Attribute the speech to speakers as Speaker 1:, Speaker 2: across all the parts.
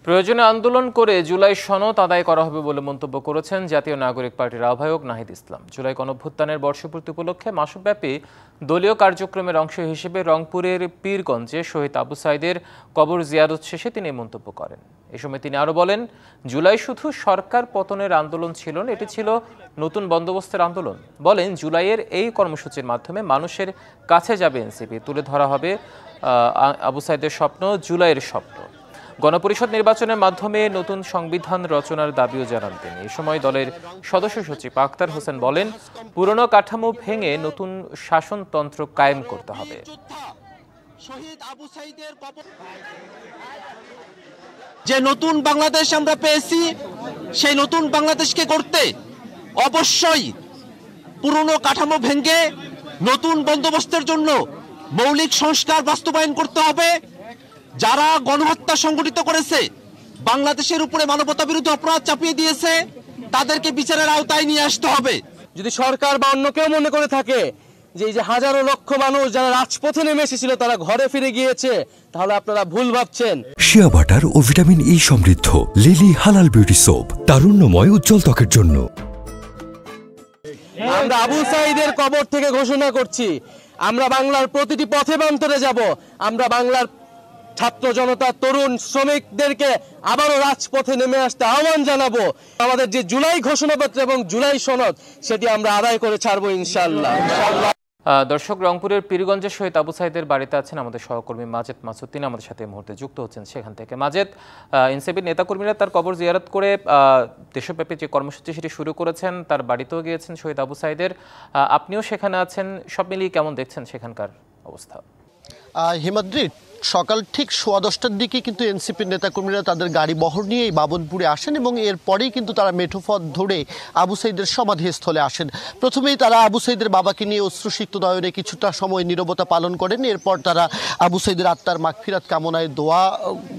Speaker 1: প্রয়োজনে আন্দোলন করে জুলাই সনদ আদায় করা হবে বলে মন্তব্য করেছেন জাতীয় নাগরিক পার্টির আহ্বায়ক নাহিদ ইসলাম। জুলাই গণঅভ্যুত্থানের বর্ষপূর্তি উপলক্ষে মাসব্যাপী দলীয় কার্যক্রমের অংশ হিসেবে রংপুরের পীরগঞ্জে শহীদ আবু সাইদের কবর জিয়ারত শেষে তিনি মন্তব্য করেন। এ সময় তিনি আরও বলেন, জুলাই শুধু সরকার পতনের আন্দোলন ছিল না, এটি ছিল নতুন বন্দোবস্তের আন্দোলন। বলেন, জুলাইয়ের এই কর্মসূচির মাধ্যমে মানুষের কাছে যাবে এনসিপি, তুলে ধরা হবে আবু সাইদের স্বপ্ন, জুলাইয়ের স্বপ্ন। গণপরিষদ নির্বাচনের মাধ্যমে নতুন সংবিধান রচনার দাবিও জানান তিনি। এ সময় দলের সদস্য সচিব আক্তার হোসেন বলেন, পুরনো কাঠামো ভেঙে নতুন শাসনতন্ত্র কায়েম করতে হবে।
Speaker 2: যে নতুন বাংলাদেশ আমরা পেয়েছি, সেই নতুন বাংলাদেশকে করতে অবশ্যই পুরনো কাঠামো ভেঙে নতুন বন্দোবস্তের জন্য মৌলিক সংস্কার বাস্তবায়ন করতে হবে। যারা গণহত্যা সংগঠিত করেছে, বাংলাদেশের উপরে মানবতা বিরোধী অপরাধ চাপিয়ে দিয়েছে, তাদেরকে বিচারের আওতায় নিয়ে আসতে হবে।
Speaker 3: যদি সরকার বা অন্য কেউ মনে করে থাকে যে এই যে হাজারো লক্ষ মানুষ যারা রাজপথে নেমে এসেছিল তারা ঘরে ফিরে গিয়েছে, তাহলে আপনারা ভুল ভাবছেন।
Speaker 4: শিয়া বাটার ও ভিটামিন ই সমৃদ্ধ লিলি হালাল বিউটি সোপ, তারুণ্যময় উজ্জ্বল ত্বকের জন্য।
Speaker 3: আমরা আবু সাইদের কবর থেকে ঘোষণা করছি, আমরা বাংলার প্রতিটি পথে প্রান্তরে যাব। আমরা বাংলার ছাত্র জনতা, তরুণ, শ্রমিকদেরকে আবারও রাজপথে নেমে আসতে আহ্বান জানাবো। আমাদের যে জুলাই ঘোষণাপত্র এবং জুলাই সনদ, সেটি আমরা আদায় করে ছাড়বো ইনশাআল্লাহ।
Speaker 1: দর্শক, রংপুরের পীরগঞ্জের শহীদ আবু সাইদের বাড়িতে আছেন আমাদের সহকর্মী মাজেদ মাসুদ। তিনি আমাদের সাথে এই মুহূর্তে যুক্ত হচ্ছেন সেখান থেকে। মাজেদ, এনসিপির নেতাকর্মীরা তার কবর জিয়ারত করে দেশব্যাপী যে কর্মসূচি সেটি শুরু করেছেন, তার বাড়িতেও গিয়েছেন শহীদ আবু সাইদের। আপনিও সেখানে আছেন, সব মিলিয়ে কেমন দেখছেন সেখানকার অবস্থা?
Speaker 5: হিমাদ্রি, সকাল ঠিক 10:15টার দিকে কিন্তু এনসিপির নেতাকর্মীরা তাদের গাড়ি বহর নিয়ে এই বাবনপুরে আসেন এবং এরপরেই কিন্তু তারা মেঠোপথ ধরে আবু সাইদের সমাধিস্থলে আসেন। প্রথমেই তারা আবু সাইদের বাবাকে নিয়ে অশ্রুসিক্ত নয়নে কিছুটা সময় নীরবতা পালন করেন। এরপর তারা আবু সাইদের আত্মার মাগফিরাত কামনায় দোয়া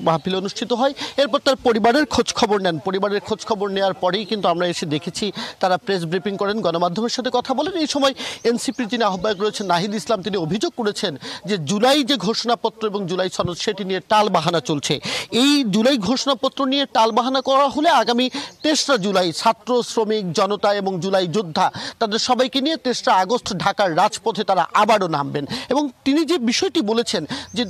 Speaker 5: মাহফিল অনুষ্ঠিত হয়। এরপর তার পরিবারের খোঁজখবর নেন। পরিবারের খোঁজখবর নেওয়ার পরেই কিন্তু আমরা এসে দেখেছি তারা প্রেস ব্রিফিং করেন, গণমাধ্যমের সাথে কথা বলেন। এই সময় এনসিপির যিনি আহ্বায়ক রয়েছেন নাহিদ ইসলাম, তিনি অভিযোগ করেছেন যে জুলাই যে ঘোষণাপত্র এবং জুলাই সনদ, সেটি নিয়ে টালবাহানা চলছে। এই জুলাই ঘোষণাপত্র নিয়ে টালবাহানা করা হলে আগামী 23রা জুলাই ছাত্র, শ্রমিক, জনতা এবং জুলাই যোদ্ধা তাদের সবাইকে নিয়ে 23রা আগস্ট ঢাকার রাজপথে তারা আবারও নামবেন। এবং তিনি যে বিষয়টি বলেছেন যে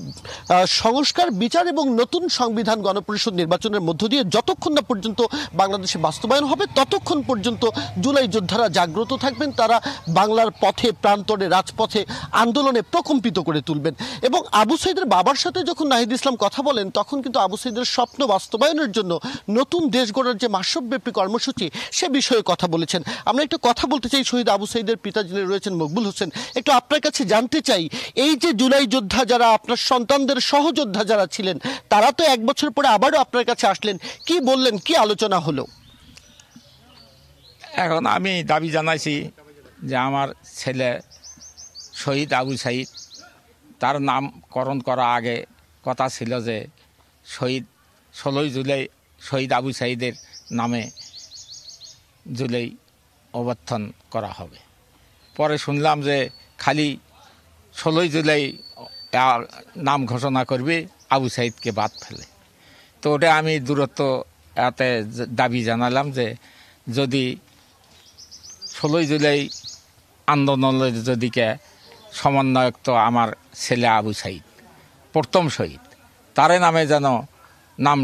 Speaker 5: সংস্কার, বিচার এবং নতুন সংবিধান গণপরিষদ নির্বাচনের মধ্য দিয়ে যতক্ষণ না পর্যন্ত বাংলাদেশে বাস্তবায়ন হবে, ততক্ষণ পর্যন্ত জুলাই যোদ্ধারা জাগ্রত থাকবেন। তারা বাংলার পথে, প্রান্তরে, রাজপথে আন্দোলনে প্রকম্পিত করে তুলবেন। এবং আবু সাইদের বাবার সাথে যখন নাহিদ ইসলাম কথা বলেন, তখন কিন্তু আবু সাইদের স্বপ্ন বাস্তবায়নের জন্য নতুন দেশ গড়ার যে মাসব্যাপী কর্মসূচি, সে বিষয়ে কথা বলেছেন। আমরা একটু কথা বলতে চাই শহীদ আবু সাইদের পিতা যিনি রয়েছেন মকবুল হোসেন, একটু আপনার কাছে জানতে চাই, এই যে জুলাই যোদ্ধা যারা, আপনার সন্তানদের সহযোদ্ধা যারা ছিলেন, তারা তো 1 বছর পরে আবারও আপনার কাছে আসলেন, কি বললেন, কি আলোচনা হলো?
Speaker 6: এখন আমি দাবি জানাইছি যে আমার ছেলে শহীদ আবু সাইদ, তার নামকরণ করা আগে কথা ছিল যে 16 জুলাই শহীদ আবু সাইদের নামে জুলাই অভ্যুত্থান করা হবে। পরে শুনলাম যে খালি 16 জুলাই নাম ঘোষণা করবে, আবু সাইদকে বাদ ফেলে। তো ওটা আমি দূরত্ব এতে দাবি জানালাম যে যদি 16 জুলাই আন্দোলনের যদিকে সমন্বয়ক তো আমার ছেলে আবু সাইদ, প্রথম শহীদ, তারে নামে যেন নাম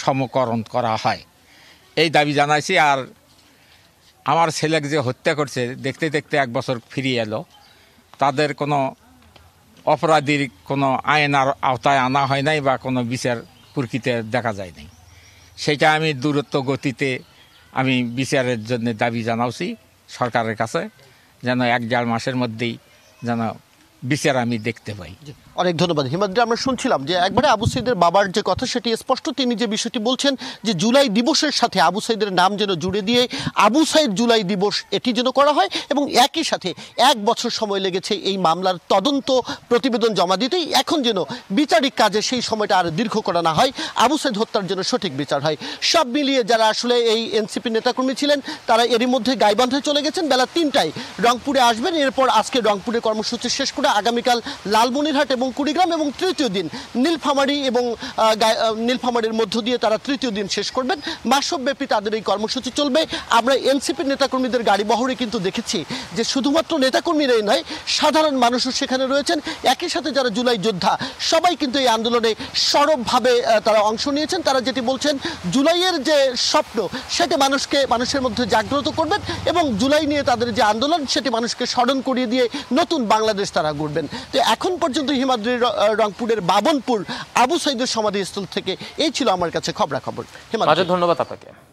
Speaker 6: সমকরণ করা হয়, এই দাবি জানাইছি। আর আমার ছেলেকে যে হত্যা করছে, দেখতে দেখতে 1 বছর ফিরিয়ে এলো, তাদের কোনো অপরাধীর কোনো আইনের আওতায় আনা হয় নাই বা কোনো বিচার প্রকৃতিতে দেখা যায় নাই। সেটা আমি দূরত্ব গতিতে আমি বিচারের জন্য দাবি জানাচ্ছি সরকারের কাছে, যেন 1-1.5 মাসের মধ্যেই যেন বিচার আমি দেখতে পাই।
Speaker 5: অনেক ধন্যবাদ হিমাদ্রি। আমরা শুনছিলাম যে একবারে আবু সাইদের বাবার যে কথা, সেটি স্পষ্ট। তিনি যে বিষয়টি বলছেন যে জুলাই দিবসের সাথে আবু সাইদের নাম যেন জুড়ে দিয়ে আবু সাইদ জুলাই দিবস এটি যেন করা হয়, এবং একই সাথে 1 বছর সময় লেগেছে এই মামলার তদন্ত প্রতিবেদন জমা দিতেই। এখন যেন বিচারিক কাজে সেই সময়টা আর দীর্ঘ করা না হয়, আবু সাইদ হত্যার জন্য সঠিক বিচার হয়। সব মিলিয়ে যারা আসলে এই এনসিপি নেতাকর্মী ছিলেন, তারা এরই মধ্যে গাইবান্ধায় চলে গেছেন। বেলা 3টায় রংপুরে আসবেন। এরপর আজকে রংপুরে কর্মসূচি শেষ করে আগামীকাল লালমনিরহাট এবং কুড়িগ্রাম, এবং তৃতীয় দিন নীলফামারী এবং নীলফামারীর মধ্য দিয়ে তারা তৃতীয় দিন শেষ করবেন। মাসব্যাপী তাদের এই কর্মসূচি চলবে। আমরা এনসিপির নেতাকর্মীদের গাড়ি বহরে কিন্তু দেখেছি যে শুধুমাত্র নেতাকর্মীরাই নয়, সাধারণ মানুষও সেখানে রয়েছেন। একই সাথে যারা জুলাই যোদ্ধা সবাই কিন্তু এই আন্দোলনে সরবভাবে তারা অংশ নিয়েছেন। তারা যেটি বলছেন, জুলাইয়ের যে স্বপ্ন সেটি মানুষের মধ্যে জাগ্রত করবেন এবং জুলাই নিয়ে তাদের যে আন্দোলন সেটি মানুষকে স্মরণ করিয়ে দিয়ে নতুন বাংলাদেশ তারা গড়বেন। তো এখন পর্যন্ত হিমাদ্রির রংপুরের বাবনপুর আবু সাইদের সমাধিস্থল থেকে এই ছিল আমার কাছে খবরাখবর।
Speaker 1: ধন্যবাদ আপনাকে।